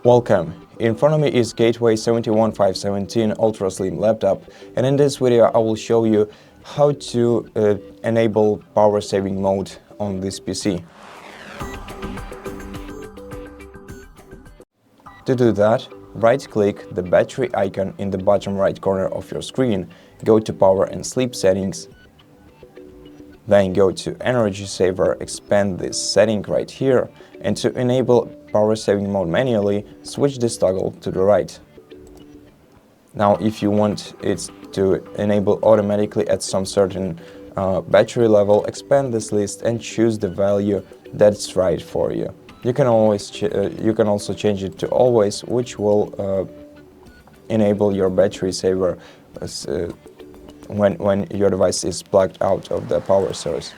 Welcome! In front of me is Gateway GWNR71517 ultra slim laptop, and in this video I will show you how to enable power saving mode on this PC. To do that, right-click the battery icon in the bottom right corner of your screen, go to Power and Sleep settings, then go to Energy Saver, expand this setting right here, and to enable power saving mode manually, switch this toggle to the right. Now if you want it to enable automatically at some certain battery level, expand this list and choose the value that's right for you. You can also change it to always, which will enable your battery saver when your device is plugged out of the power source.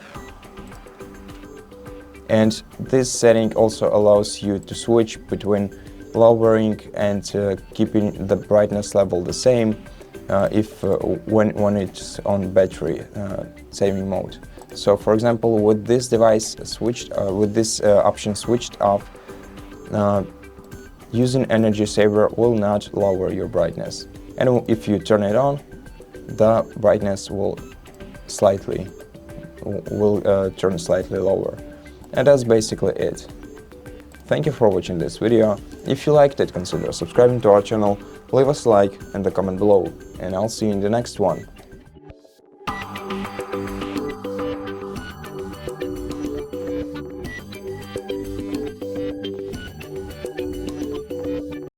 And this setting also allows you to switch between lowering and keeping the brightness level the same when it's on battery saving mode. So, for example, with this device option switched off, using Energy Saver will not lower your brightness. And if you turn it on, the brightness will turn slightly lower. And that's basically it. Thank you for watching this video. If you liked it, consider subscribing to our channel, leave us a like and a comment below, and I'll see you in the next one.